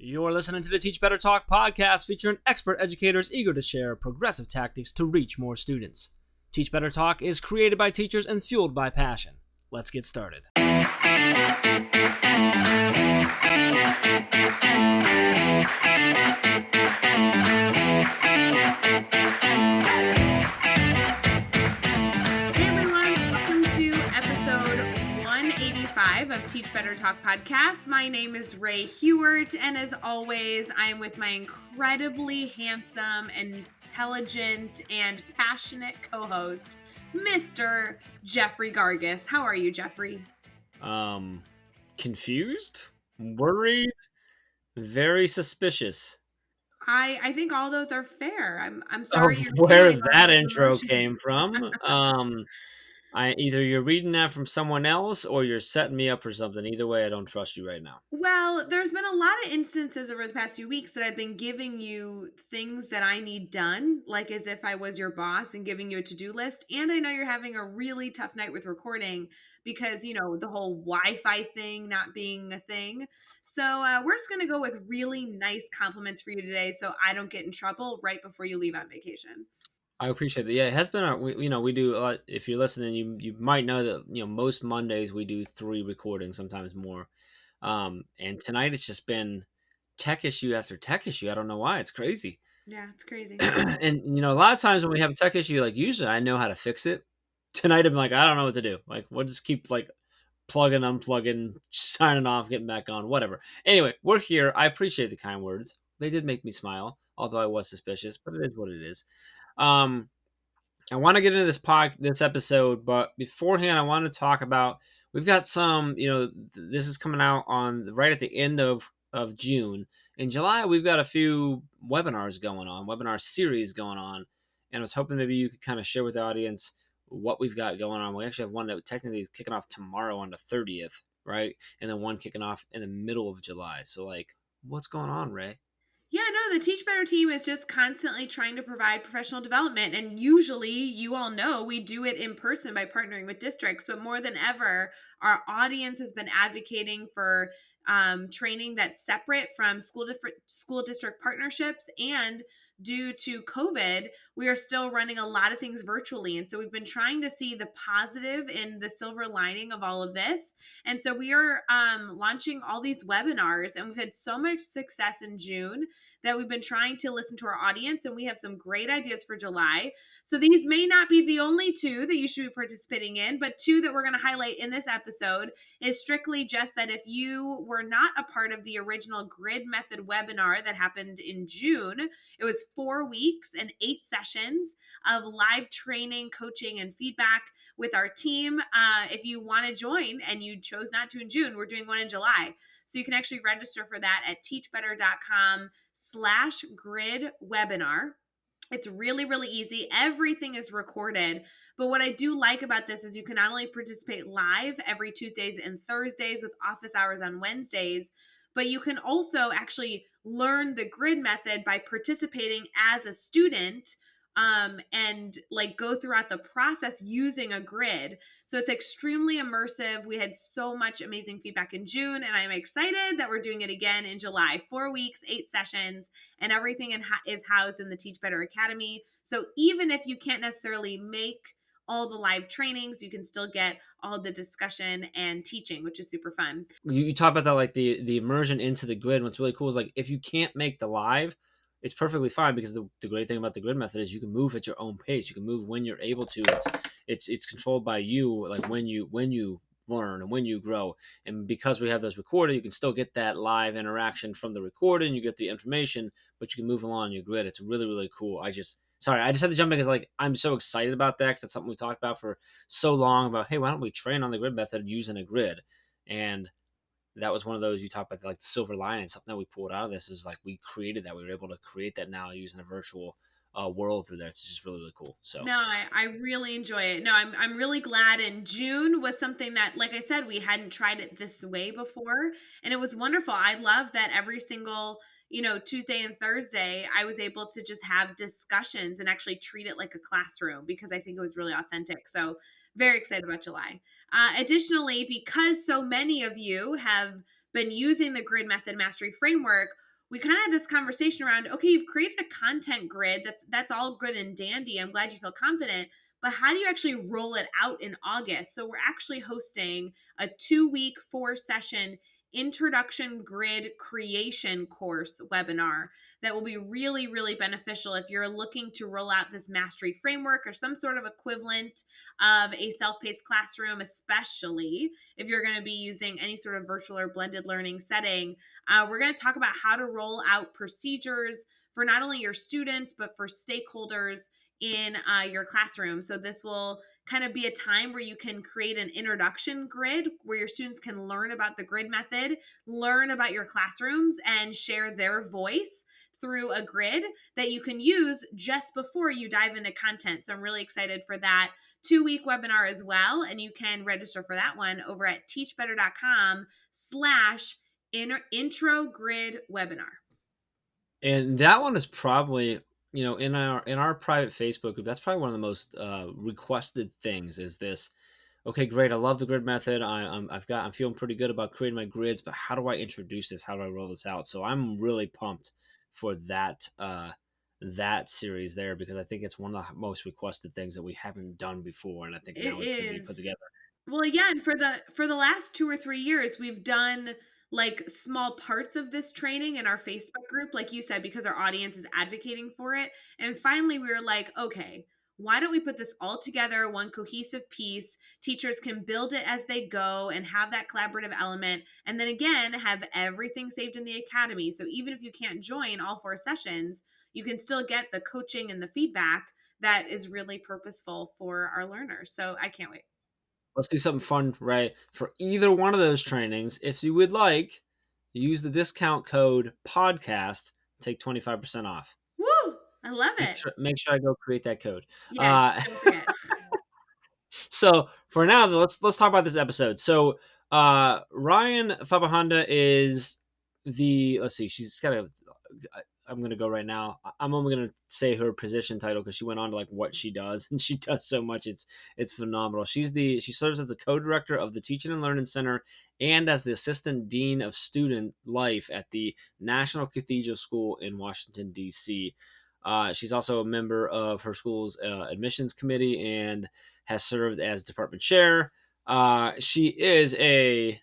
You're listening to the Teach Better Talk podcast featuring expert educators eager to share progressive tactics to reach more students. Teach Better Talk is created by teachers and fueled by passion. Let's get started. Of Teach Better Talk podcast. My name is Ray Hewart, and as always, I am with my incredibly handsome, intelligent, and passionate co-host, Mr. Jeffrey Gargis. How are you, Jeffrey? Confused, worried, very suspicious. I think all those are fair. I'm sorry. Where that intro came from. Either you're reading that from someone else or you're setting me up for something. Either way, I don't trust you right now. Well, there's been a lot of instances over the past few weeks that I've been giving you things that I need done, like as if I was your boss and giving you a to-do list. And I know you're having a really tough night with recording because, the whole Wi-Fi thing not being a thing. So we're just going to go with really nice compliments for you today so I don't get in trouble right before you leave on vacation. I appreciate that. Yeah, it has been we do a lot. If you're listening, you might know that most Mondays we do 3 recordings, sometimes more. And tonight it's just been tech issue after tech issue. I don't know why. It's crazy. Yeah, it's crazy. And a lot of times when we have a tech issue, like usually I know how to fix it. Tonight I'm like, I don't know what to do. Like we'll just keep like plugging, unplugging, signing off, getting back on, whatever. Anyway, we're here. I appreciate the kind words. They did make me smile, although I was suspicious, but it is what it is. I want to get into this episode, but beforehand, I want to talk about, we've got some, this is coming out on right at the end of June. In July, we've got a few webinars going on, webinar series going on. And I was hoping maybe you could kind of share with the audience what we've got going on. We actually have one that technically is kicking off tomorrow on the 30th, right? And then one kicking off in the middle of July. So what's going on, Ray? Yeah, no, the Teach Better team is just constantly trying to provide professional development. And usually, you all know, we do it in person by partnering with districts. But more than ever, our audience has been advocating for training that's separate from school district partnerships. And due to COVID, we are still running a lot of things virtually. And so we've been trying to see the positive in the silver lining of all of this. And so we are launching all these webinars, and we've had so much success in June that we've been trying to listen to our audience, and we have some great ideas for July. So these may not be the only 2 that you should be participating in, but 2 that we're going to highlight in this episode is strictly just that if you were not a part of the original Grid Method webinar that happened in June, it was 4 weeks and 8 sessions of live training, coaching, and feedback with our team. If you want to join and you chose not to in June, we're doing one in July. So you can actually register for that at teachbetter.com/grid webinar. It's really, really easy. Everything is recorded. But what I do like about this is you can not only participate live every Tuesdays and Thursdays with office hours on Wednesdays, but you can also actually learn the grid method by participating as a student and go throughout the process using a grid. So it's extremely immersive. We had so much amazing feedback in June, and I'm excited that we're doing it again in July. 4 weeks, 8 sessions, and everything is housed in the Teach Better Academy. So even if you can't necessarily make all the live trainings, you can still get all the discussion and teaching, which is super fun. You talk about that, the immersion into the grid. What's really cool is if you can't make the live, it's perfectly fine, because the great thing about the grid method is you can move at your own pace. You can move when you're able to. It's controlled by you, when you learn and when you grow. And because we have those recorded, you can still get that live interaction from the recording. You get the information, but you can move along your grid. It's really, really cool. I just had to jump in because I'm so excited about that, because that's something we talked about for so long about, hey, why don't we train on the grid method using a grid? And that was one of those you talked about, the silver lining. Something that we pulled out of this is we created that. We were able to create that now using a virtual world through there. It's just really, really cool. So no, I really enjoy it. No, I'm really glad. And June was something that, like I said, we hadn't tried it this way before, and it was wonderful. I love that every single Tuesday and Thursday, I was able to just have discussions and actually treat it like a classroom, because I think it was really authentic. So very excited about July. Additionally, because so many of you have been using the Grid Method Mastery Framework, we kind of had this conversation around, okay, you've created a content grid. That's all good and dandy. I'm glad you feel confident. But how do you actually roll it out in August? So we're actually hosting a 2-week, 4-session introduction grid creation course webinar that will be really, really beneficial if you're looking to roll out this mastery framework or some sort of equivalent of a self-paced classroom, especially if you're going to be using any sort of virtual or blended learning setting. We're going to talk about how to roll out procedures for not only your students, but for stakeholders in your classroom. So this will kind of be a time where you can create an introduction grid where your students can learn about the grid method, learn about your classrooms, and share their voice through a grid that you can use just before you dive into content. So I'm really excited for that 2-week webinar as well. And you can register for that one over at teachbetter.com/intro grid webinar. And that one is probably, in our private Facebook group, that's probably one of the most requested things is this. Okay, great. I love the grid method. I'm feeling pretty good about creating my grids, but how do I introduce this? How do I roll this out? So I'm really pumped for that series there, because I think it's one of the most requested things that we haven't done before, and I think It now it's going to be put is. together. Well, yeah, and for the last 2 or 3 years, we've done, like, small parts of this training in our Facebook group, like you said, because our audience is advocating for it, and finally, we were like, "Okay, why don't we put this all together, one cohesive piece? Teachers can build it as they go and have that collaborative element, and then again, have everything saved in the academy, so even if you can't join all 4 sessions, you can still get the coaching and the feedback that is really purposeful for our learners." So, I can't wait. Let's do something fun, right? For either one of those trainings, if you would like, use the discount code podcast, take 25% off. Woo! I love Make it. sure, make sure I go create that code. Yeah, Uh, don't forget. So for now, let's talk about this episode. So Ryann Fapohunda is the, let's see, she's got a, I'm gonna go right now. I'm only gonna say her position title because she went on to like what she does, and she does so much. It's phenomenal. She serves as the co-director of the Teaching and Learning Center and as the assistant dean of student life at the National Cathedral School in Washington D.C. She's also a member of her school's admissions committee and has served as department chair. She is a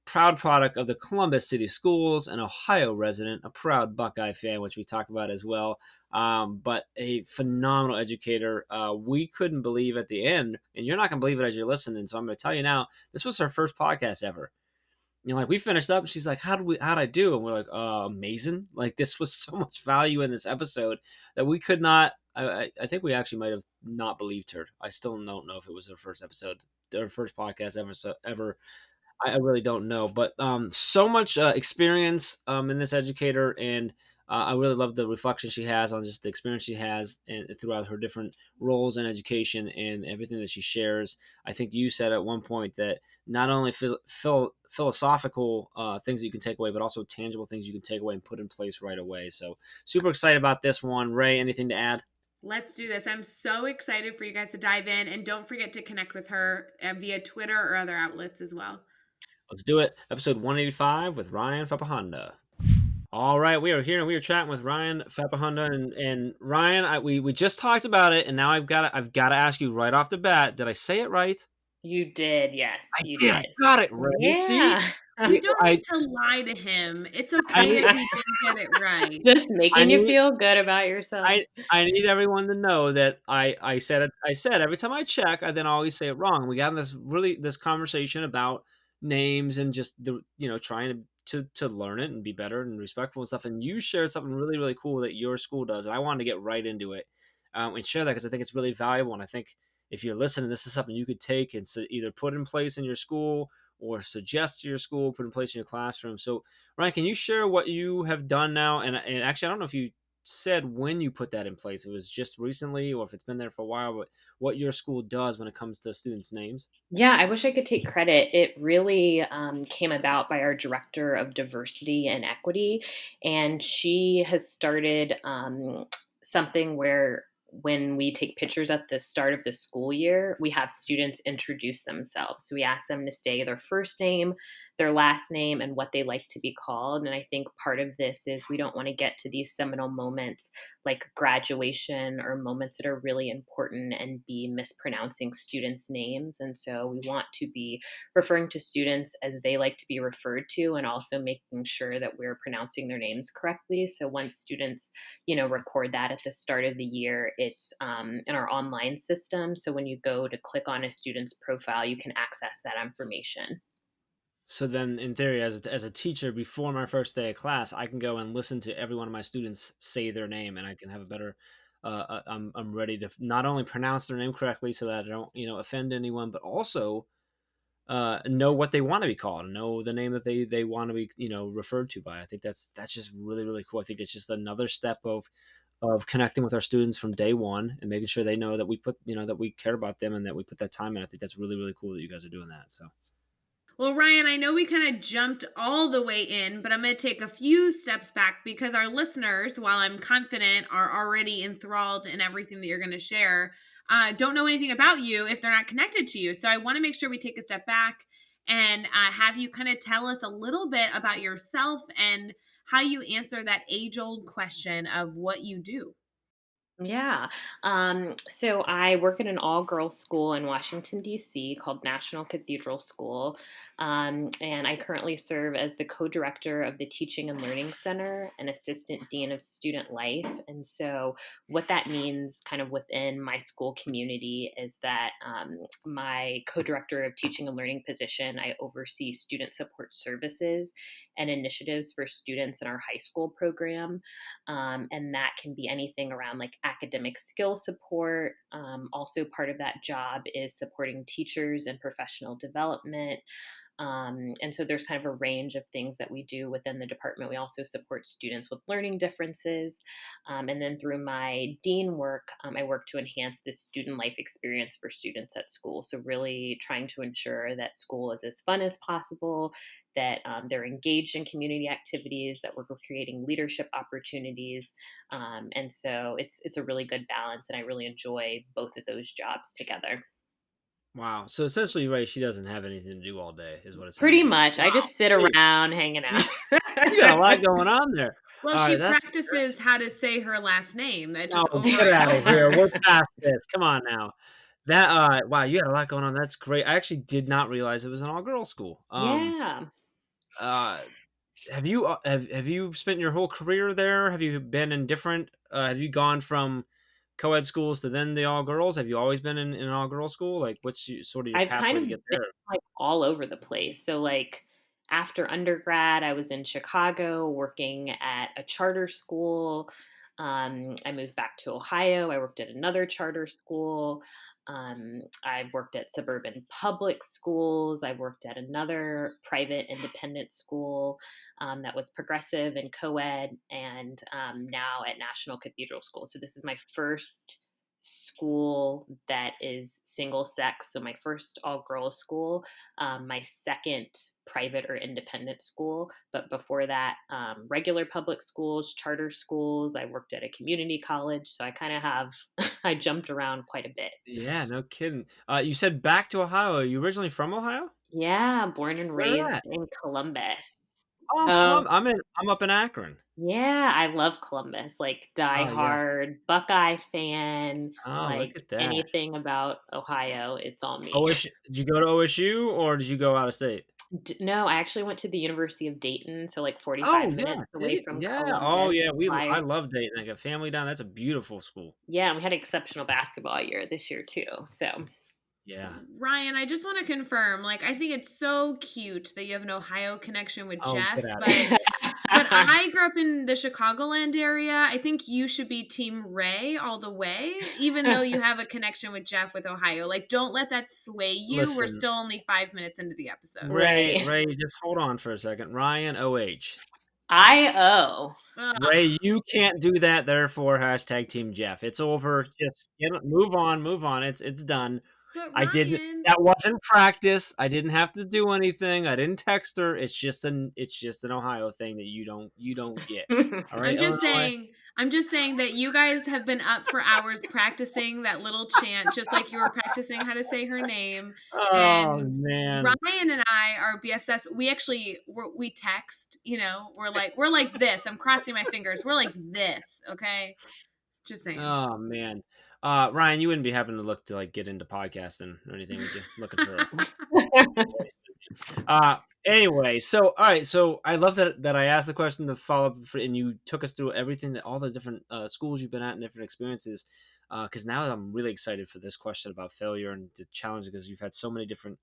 proud product of the Columbus City Schools, an Ohio resident, a proud Buckeye fan, which we talk about as well, but a phenomenal educator. We couldn't believe at the end, and you're not going to believe it as you're listening, so I'm going to tell you now, this was her first podcast ever. Like we finished up, and she's like, how'd I do? And we're like, amazing. Like this was so much value in this episode that we could not, I think we actually might have not believed her. I still don't know if it was her first episode, her first podcast ever. I really don't know, but so much experience in this educator, and I really love the reflection she has on just the experience she has and throughout her different roles in education and everything that she shares. I think you said at one point that not only philosophical things that you can take away, but also tangible things you can take away and put in place right away. So super excited about this one. Ray, anything to add? Let's do this. I'm so excited for you guys to dive in, and don't forget to connect with her via Twitter or other outlets as well. Let's do it. Episode 185 with Ryann Fapohunda. All right, we are here and we are chatting with Ryann Fapohunda, and Ryan, we just talked about it, and now I've got to ask you right off the bat, did I say it right? You did, yes, I you did. I did. got it right. See, Yeah. You don't I need to lie to him. It's I okay need if he didn't get it right. Just I making you need feel good about yourself. I need everyone to know that I said it. I said every time I check, I then always say it wrong. We got in this conversation about names and just the trying to learn it and be better and respectful and stuff. And you shared something really cool that your school does, and I wanted to get right into it and share that because I think it's really valuable. And I think if you're listening, this is something you could take and either put in place in your school or suggest to your school, put in place in your classroom. So, Ryan, can you share what you have done now? And actually, I don't know if you said when you put that in place. It was just recently, or if it's been there for a while. But what your school does when it comes to students' names? Yeah, I wish I could take credit. It really came about by our director of diversity and equity, and she has started something where when we take pictures at the start of the school year, we have students introduce themselves. So we ask them to say their first name, their last name, and what they like to be called. And I think part of this is we don't want to get to these seminal moments like graduation or moments that are really important and be mispronouncing students' names. And so we want to be referring to students as they like to be referred to, and also making sure that we're pronouncing their names correctly. So once students, record that at the start of the year, it's in our online system. So when you go to click on a student's profile, you can access that information. So then, in theory, as a teacher, before my first day of class, I can go and listen to every one of my students say their name, and I can have a better. I'm ready to not only pronounce their name correctly, so that I don't offend anyone, but also know what they want to be called, and know the name that they want to be referred to by. I think that's just really really cool. I think it's just another step of connecting with our students from day one and making sure they know that we put that we care about them and that we put that time in. I think that's really really cool that you guys are doing that. So. Well, Ryan, I know we kind of jumped all the way in, but I'm going to take a few steps back because our listeners, while I'm confident, are already enthralled in everything that you're going to share, don't know anything about you if they're not connected to you. So I want to make sure we take a step back and have you kind of tell us a little bit about yourself and how you answer that age old question of what you do. Yeah. So I work at an all girls school in Washington, D.C. called National Cathedral School. And I currently serve as the co director of the Teaching and Learning Center and assistant dean of student life. And so, what that means, kind of within my school community, is that my co director of teaching and learning position, I oversee student support services and initiatives for students in our high school program. And that can be anything around like academic skill support. Also, part of that job is supporting teachers and professional development. And so there's kind of a range of things that we do within the department. We also support students with learning differences. And then through my dean work, I work to enhance the student life experience for students at school. So, really trying to ensure that school is as fun as possible, that they're engaged in community activities, that we're creating leadership opportunities. And so it's a really good balance. And I really enjoy both of those jobs together. Wow. So essentially, right, she doesn't have anything to do all day, is what it Pretty sounds like. much. I Wow. just sit Jeez. around hanging You out. you got a lot going on there. Well, All she right, that's practices how to say her last name, that no, just over get and out of here. over. We're past this. Come on now. That wow, you got a lot going on. That's great. I actually did not realize it was an all girls school. Yeah. Uh, have you spent your whole career there? Have you been in different? Have you gone from co-ed schools to then the all girls? Have you always been in an all girls school? Like, what's sort of your I've kind pathway of to get been, there? like, all over the place. So, like, after undergrad, I was in Chicago working at a charter school. I moved back to Ohio. I worked at another charter school. I've worked at suburban public schools. I worked at another private independent school that was progressive and co-ed, and now at National Cathedral School. So this is my first school that is single sex. So my first all girls school, my second private or independent school. But before that, regular public schools, charter schools. I worked at a community college. So I kind of have, I jumped around quite a bit. Yeah, no kidding. You said back to Ohio. Are you originally from Ohio? Yeah, born and Where raised at? in Columbus. Oh, in Oh, I'm up in Akron. yeah, I love Columbus. Like, die Oh, yes. hard Buckeye fan, Oh, like look at that. anything about Ohio, it's all me. OSU, did you go to OSU or did you go out of state? No, I actually went to the University of Dayton, so, like, Oh, 45 yeah, minutes away Dayton, from yeah. Oh, Columbus. yeah, I Flyers. love Dayton. I got family down, that's a beautiful school. Yeah, and we had exceptional basketball year this year too, so Yeah. Ryan, I just want to confirm, like, I think it's so cute that you have an Ohio connection with Oh, get Jeff, out of here. but I grew up in the Chicagoland area. I think you should be team Ray all the way, even though you have a connection with Jeff with Ohio. Like, don't let that sway you. We're Listen, still only 5 minutes into the episode. Right. Ray, just hold on for a second. Ryan, OH. IO. Ugh. Ray, you can't do that, therefore, hashtag Team Jeff. It's over. Just move on, move on. It's done. But I didn't. Ryan, That wasn't practice. I didn't have to do anything. I didn't text her. It's just an Ohio thing that you don't get. All right, Illinois. I'm just saying that you guys have been up for hours practicing that little chant, just like you were practicing how to say her name. Oh And man. Ryan and I are BFFs. We text, we're like this. I'm crossing my fingers. We're like this, okay? Just saying. Oh man. Ryan, you wouldn't be having to look to like get into podcasting or anything, would you? Looking for a anyway, so all right, so I love that I asked the question to follow up for, and you took us through everything that all the different schools you've been at and different experiences. Because now I'm really excited for this question about failure and the challenge because you've had so many different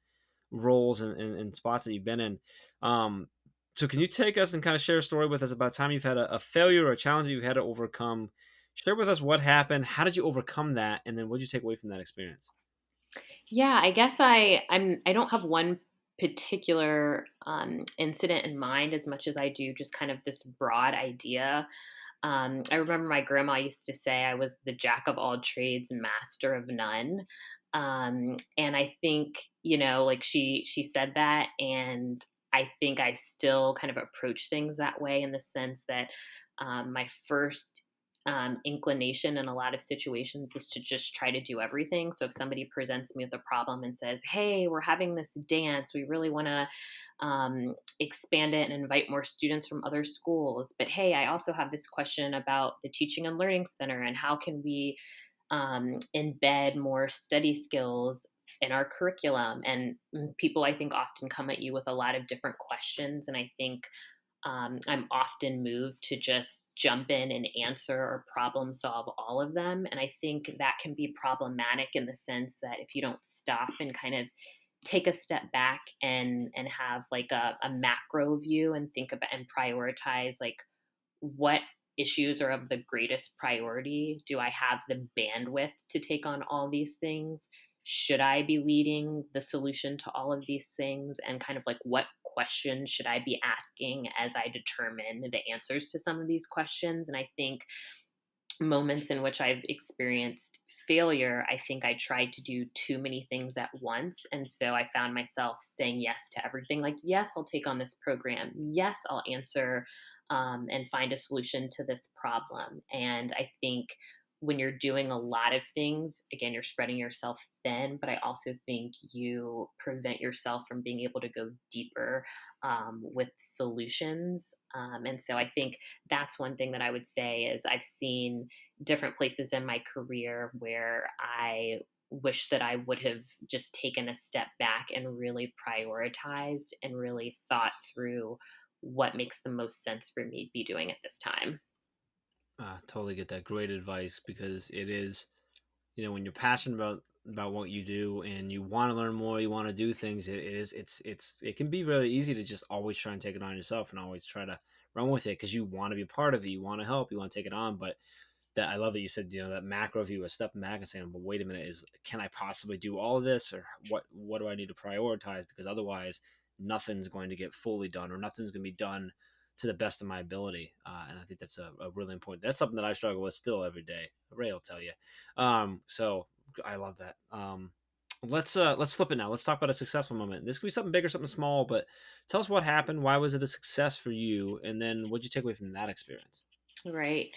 roles and spots that you've been in. Um, so can you take us and kind of share a story with us about a time you've had a failure or a challenge that you've had to overcome? Share with us what happened, how did you overcome that, and then what did you take away from that experience? Yeah, I guess I don't have one particular incident in mind as much as I do just kind of this broad idea. I remember my grandma used to say I was the jack of all trades and master of none. And I think, like she said that, and I think I still kind of approach things that way in the sense that my first inclination in a lot of situations is to just try to do everything. So if somebody presents me with a problem and says, "Hey, we're having this dance, we really want to expand it and invite more students from other schools. But hey, I also have this question about the Teaching and Learning Center and how can we embed more study skills in our curriculum?" And people, I think, often come at you with a lot of different questions. And I think I'm often moved to just jump in and answer or problem solve all of them. And I think that can be problematic in the sense that if you don't stop and kind of take a step back and have like a macro view and think about and prioritize like what issues are of the greatest priority. Do I have the bandwidth to take on all these things? Should I be leading the solution to all of these things? And kind of like what questions should I be asking as I determine the answers to some of these questions? And I think moments in which I've experienced failure, I think I tried to do too many things at once. And so I found myself saying yes to everything. Like, yes, I'll take on this program. Yes, I'll answer and find a solution to this problem. And I think when you're doing a lot of things, again, you're spreading yourself thin, but I also think you prevent yourself from being able to go deeper with solutions. And so I think that's one thing that I would say is I've seen different places in my career where I wish that I would have just taken a step back and really prioritized and really thought through what makes the most sense for me to be doing at this time. Totally get that. Great advice because it is, when you're passionate about what you do and you want to learn more, you want to do things. It can be really easy to just always try and take it on yourself and always try to run with it because you want to be part of it, you want to help, you want to take it on. But that I love that you said, that macro view is stepping back and saying, well, wait a minute, is can I possibly do all of this, or what do I need to prioritize? Because otherwise, nothing's going to get fully done, or nothing's going to be done to the best of my ability. And I think that's a really important. That's something that I struggle with still every day. Ray will tell you. So I love that. Let's flip it now. Let's talk about a successful moment. This could be something big or something small, but tell us what happened. Why was it a success for you? And then what'd you take away from that experience? Right.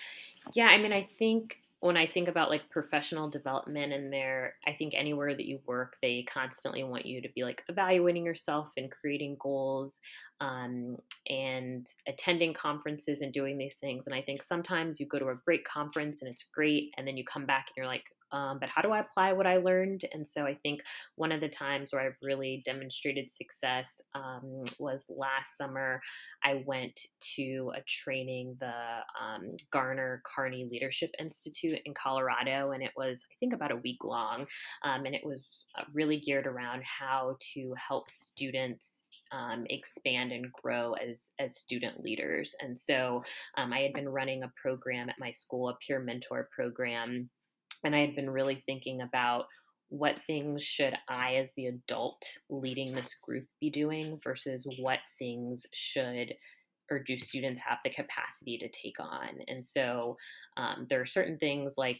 Yeah, I mean, I think when I think about like professional development and I think anywhere that you work, they constantly want you to be like evaluating yourself and creating goals um, and attending conferences and doing these things. And I think sometimes you go to a great conference and it's great, and then you come back and you're like, but how do I apply what I learned? And so I think one of the times where I've really demonstrated success was last summer. I went to a training, the Garner Carney Leadership Institute in Colorado, and it was, I think, about a week long. And it was really geared around how to help students expand and grow as student leaders. And so I had been running a program at my school, a peer mentor program, and I had been really thinking about what things should I, as the adult leading this group, be doing versus what things should or do students have the capacity to take on? And so there are certain things like,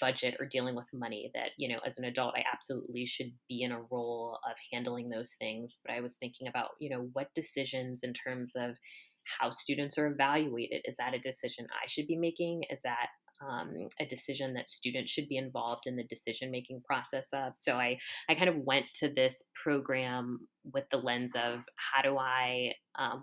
budget or dealing with money that, as an adult, I absolutely should be in a role of handling those things. But I was thinking about, what decisions in terms of how students are evaluated, is that a decision I should be making? Is that a decision that students should be involved in the decision making process of? So I kind of went to this program with the lens of how do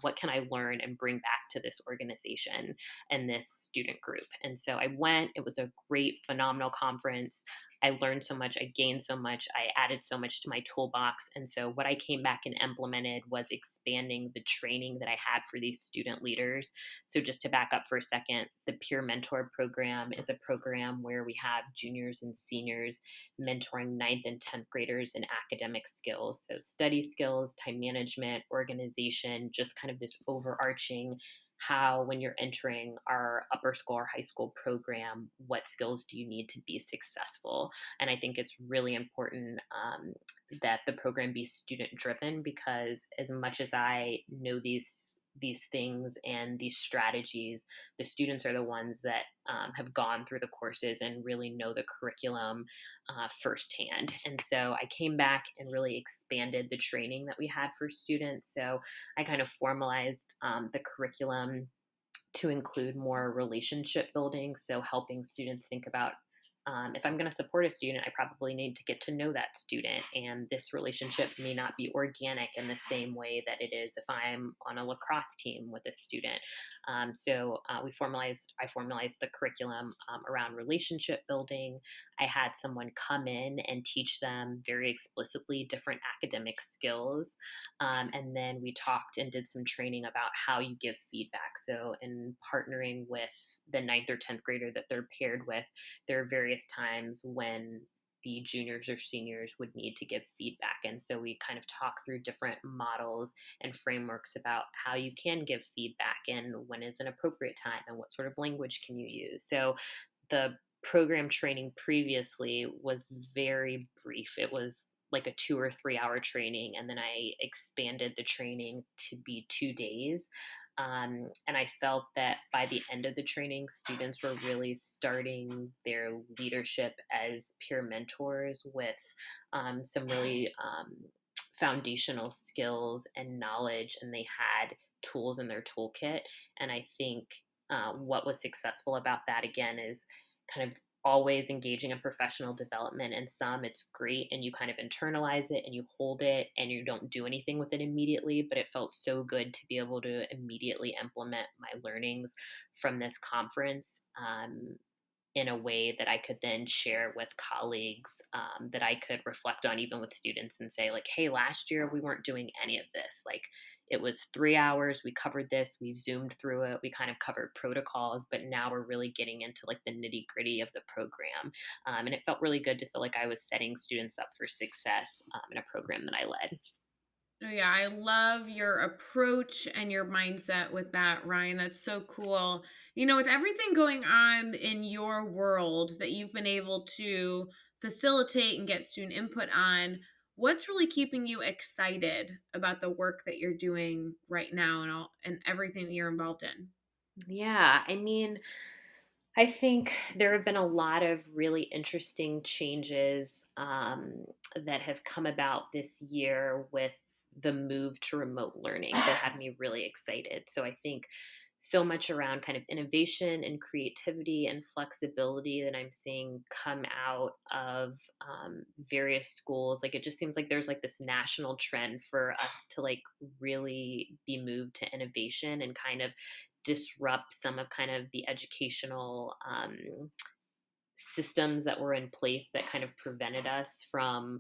what can I learn and bring back to this organization and this student group? And so I went, it was a great, phenomenal conference. I learned so much, I gained so much, I added so much to my toolbox. And so what I came back and implemented was expanding the training that I had for these student leaders. So just to back up for a second, the Peer Mentor program is a program where we have juniors and seniors mentoring ninth and 10th graders in academic skills. So study skills, time management, organization, just kind of this overarching how, when you're entering our upper school or high school program, what skills do you need to be successful? And I think it's really important that the program be student driven, because as much as I know these things and these strategies, the students are the ones that have gone through the courses and really know the curriculum firsthand. And so I came back and really expanded the training that we had for students. So I kind of formalized the curriculum to include more relationship building. So helping students think about, if I'm going to support a student, I probably need to get to know that student. And this relationship may not be organic in the same way that it is if I'm on a lacrosse team with a student. I formalized the curriculum around relationship building. I had someone come in and teach them very explicitly different academic skills. And then we talked and did some training about how you give feedback. So, in partnering with the ninth or 10th grader that they're paired with, there are various times when the juniors or seniors would need to give feedback. And so we kind of talk through different models and frameworks about how you can give feedback and when is an appropriate time and what sort of language can you use. So the program training previously was very brief. It was like a 2 or 3 hour training, and then I expanded the training to be 2 days. And I felt that by the end of the training, students were really starting their leadership as peer mentors with some really foundational skills and knowledge, and they had tools in their toolkit. And I think what was successful about that, again, is kind of always engaging in professional development. And some it's great and you kind of internalize it and you hold it and you don't do anything with it immediately, but it felt so good to be able to immediately implement my learnings from this conference in a way that I could then share with colleagues, that I could reflect on even with students and say, like, hey, last year we weren't doing any of this. Like, it was 3 hours, we covered this, we zoomed through it, we kind of covered protocols, but now we're really getting into like the nitty gritty of the program. And it felt really good to feel like I was setting students up for success in a program that I led. Oh, yeah, I love your approach and your mindset with that, Ryan. That's so cool. With everything going on in your world that you've been able to facilitate and get student input on, what's really keeping you excited about the work that you're doing right now and everything that you're involved in? Yeah, I mean, I think there have been a lot of really interesting changes that have come about this year with the move to remote learning that had me really excited. So I think so much around kind of innovation and creativity and flexibility that I'm seeing come out of various schools. Like, it just seems like there's like this national trend for us to like really be moved to innovation and kind of disrupt some of kind of the educational systems that were in place that kind of prevented us from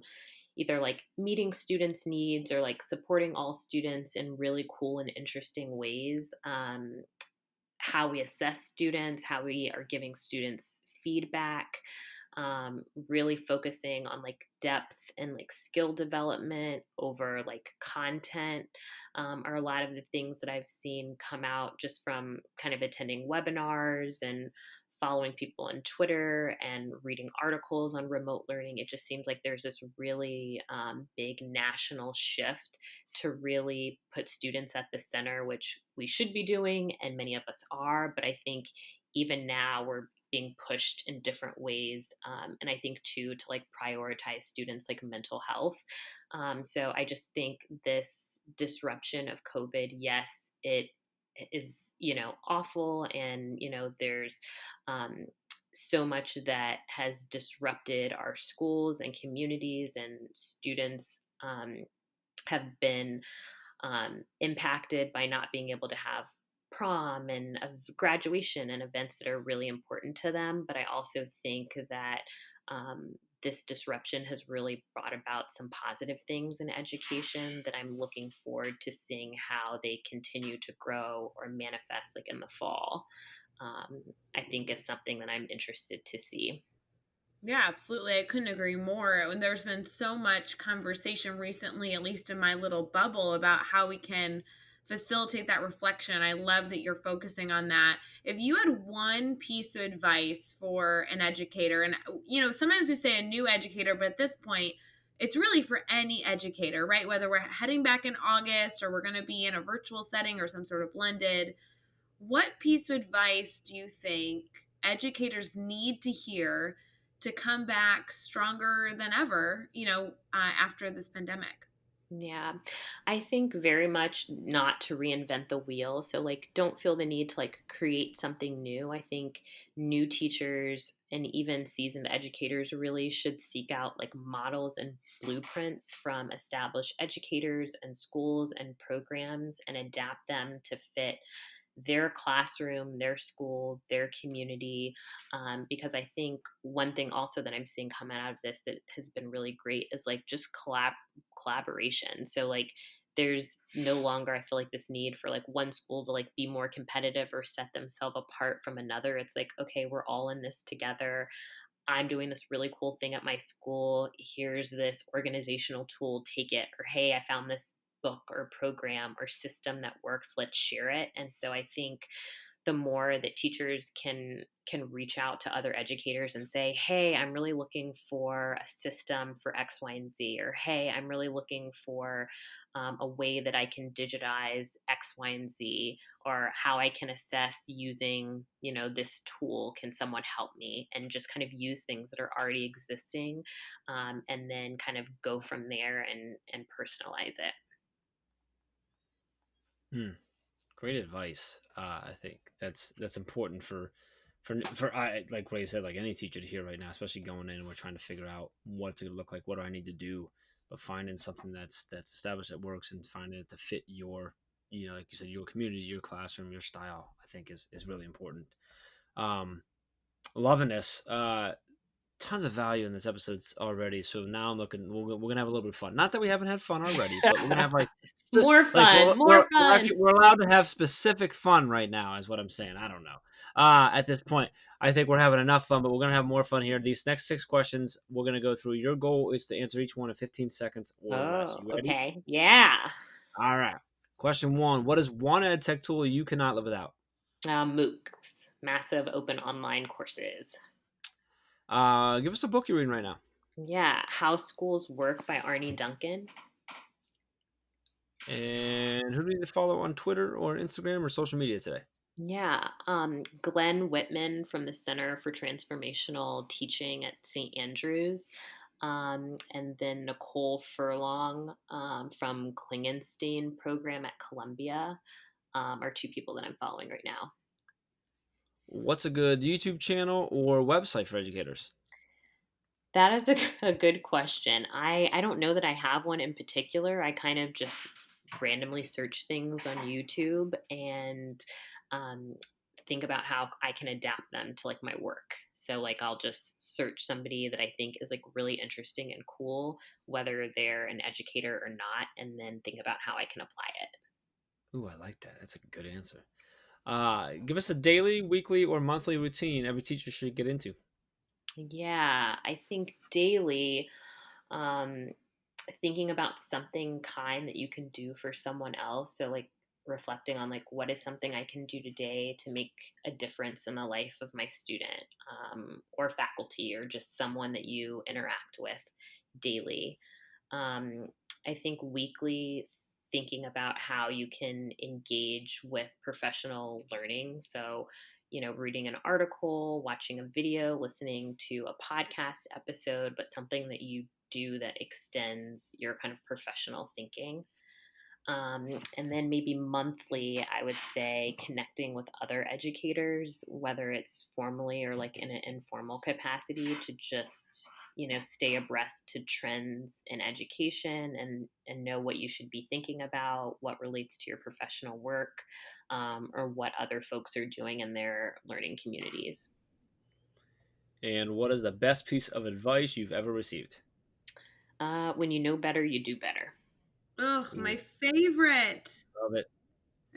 either like meeting students' needs or like supporting all students in really cool and interesting ways. How we assess students, how we are giving students feedback, really focusing on like depth and like skill development over like content, are a lot of the things that I've seen come out just from kind of attending webinars and following people on Twitter and reading articles on remote learning, it just seems like there's this really big national shift to really put students at the center, which we should be doing, and many of us are. But I think even now we're being pushed in different ways. And I think too, to like prioritize students like mental health. So I just think this disruption of COVID, yes, it is, awful. And, there's um, so much that has disrupted our schools and communities, and students have been impacted by not being able to have prom and graduation and events that are really important to them. But I also think that this disruption has really brought about some positive things in education that I'm looking forward to seeing how they continue to grow or manifest like in the fall. I think is something that I'm interested to see. Yeah, absolutely. I couldn't agree more. And there's been so much conversation recently, at least in my little bubble, about how we can facilitate that reflection. I love that you're focusing on that. If you had one piece of advice for an educator, and sometimes we say a new educator, but at this point, it's really for any educator, right? Whether we're heading back in August or we're going to be in a virtual setting or some sort of blended, what piece of advice do you think educators need to hear to come back stronger than ever, after this pandemic? Yeah, I think very much not to reinvent the wheel. So, like, don't feel the need to like create something new. I think new teachers and even seasoned educators really should seek out like models and blueprints from established educators and schools and programs and adapt them to fit their classroom, their school, their community. Because I think one thing also that I'm seeing come out of this that has been really great is like just collaboration. So like there's no longer I feel like this need for like one school to like be more competitive or set themselves apart from another. It's like, okay, we're all in this together. I'm doing this really cool thing at my school. Here's this organizational tool, take it. Or, hey, I found this book or program or system that works. Let's share it. And so I think the more that teachers can reach out to other educators and say, hey, I'm really looking for a system for X, Y, and Z, or hey, I'm really looking for a way that I can digitize X, Y, and Z, or how I can assess using this tool. Can someone help me? And just kind of use things that are already existing, and then kind of go from there and personalize it. Hmm. Great advice. I think that's important for I like what you said, like any teacher to hear right now, especially going in and we're trying to figure out what's it gonna look like, what do I need to do, but finding something that's established that works and finding it to fit your, like you said, your community, your classroom, your style, I think is really important. Um, Loving this. Tons of value in this episode already. So now I'm looking. We're gonna have a little bit of fun. Not that we haven't had fun already, but we're gonna have like More like fun, more fun. we're allowed to have specific fun right now. Is what I'm saying. I don't know. At this point, I think we're having enough fun, but we're gonna have more fun here. These next 6 questions we're gonna go through. Your goal is to answer each one in 15 seconds or less. Oh, You ready? okay. Yeah. All right. Question one: what is one ed tech tool you cannot live without? MOOCs, massive open online courses. Give us a book you're reading right now. Yeah, How Schools Work by Arnie Duncan. And who do you need to follow on Twitter or Instagram or social media today? Yeah, Glenn Whitman from the Center for Transformational Teaching at St. Andrews. And then Nicole Furlong from Klingenstein program at Columbia are two people that I'm following right now. What's a good YouTube channel or website for educators? That is a good question. I don't know that I have one in particular. I kind of just randomly search things on YouTube and um, think about how I can adapt them to like my work. So like I'll just search somebody that I think is like really interesting and cool, whether they're an educator or not, and then think about how I can apply it. Ooh, I like that. That's a good answer. Give us a daily, weekly, or monthly routine every teacher should get into. Yeah, I think daily, um, thinking about something kind that you can do for someone else. So like reflecting on like what is something I can do today to make a difference in the life of my student, or faculty, or just someone that you interact with daily. Um, I think weekly, thinking about how you can engage with professional learning. So, reading an article, watching a video, listening to a podcast episode, but something that you do that extends your kind of professional thinking. And then maybe monthly, I would say connecting with other educators, whether it's formally or like in an informal capacity, to just, stay abreast to trends in education, and know what you should be thinking about, what relates to your professional work, or what other folks are doing in their learning communities. And what is the best piece of advice you've ever received? When you know better, you do better. Ugh, Ooh, my favorite. love it.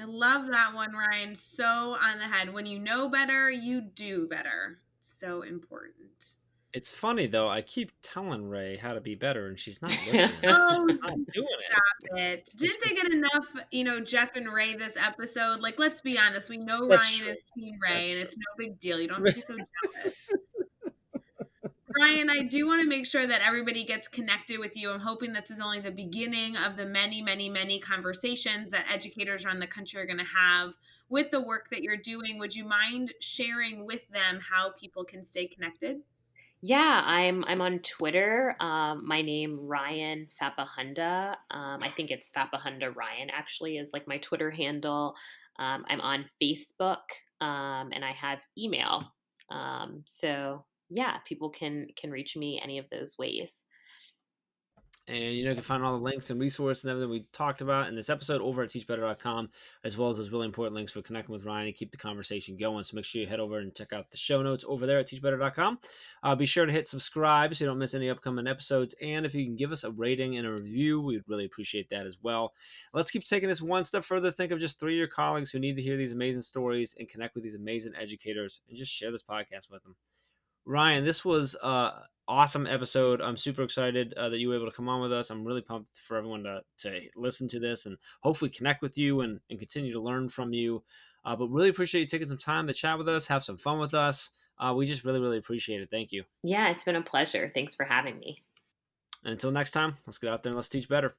I love that one, Ryan. So on the head. When you know better, you do better. So important. It's funny though. I keep telling Ray how to be better, and she's not listening. She's Oh, not doing it. stop it. Didn't they get She's- enough, Jeff and Ray this episode? Like, let's be honest. We know That's Ryan true. is Team That's Ray, and true. it's no big deal. You don't have to be so jealous. Ryan, I do want to make sure that everybody gets connected with you. I'm hoping this is only the beginning of the many, many, many conversations that educators around the country are going to have with the work that you're doing. Would you mind sharing with them how people can stay connected? Yeah, I'm on Twitter. My name Ryann Fapohunda. I think it's Fapohunda Ryan actually is like my Twitter handle. I'm on Facebook, and I have email. So yeah, people can reach me any of those ways. And you can find all the links and resources and everything we talked about in this episode over at teachbetter.com, as well as those really important links for connecting with Ryan and keep the conversation going. So make sure you head over and check out the show notes over there at teachbetter.com. Be sure to hit subscribe so you don't miss any upcoming episodes. And if you can give us a rating and a review, we'd really appreciate that as well. Let's keep taking this one step further. Think of just 3 of your colleagues who need to hear these amazing stories and connect with these amazing educators, and just share this podcast with them. Ryan, this was awesome episode. I'm super excited that you were able to come on with us. I'm really pumped for everyone to listen to this and hopefully connect with you and continue to learn from you. But really appreciate you taking some time to chat with us, have some fun with us. We just really, really appreciate it. Thank you. Yeah, it's been a pleasure. Thanks for having me. And until next time, let's get out there and let's teach better.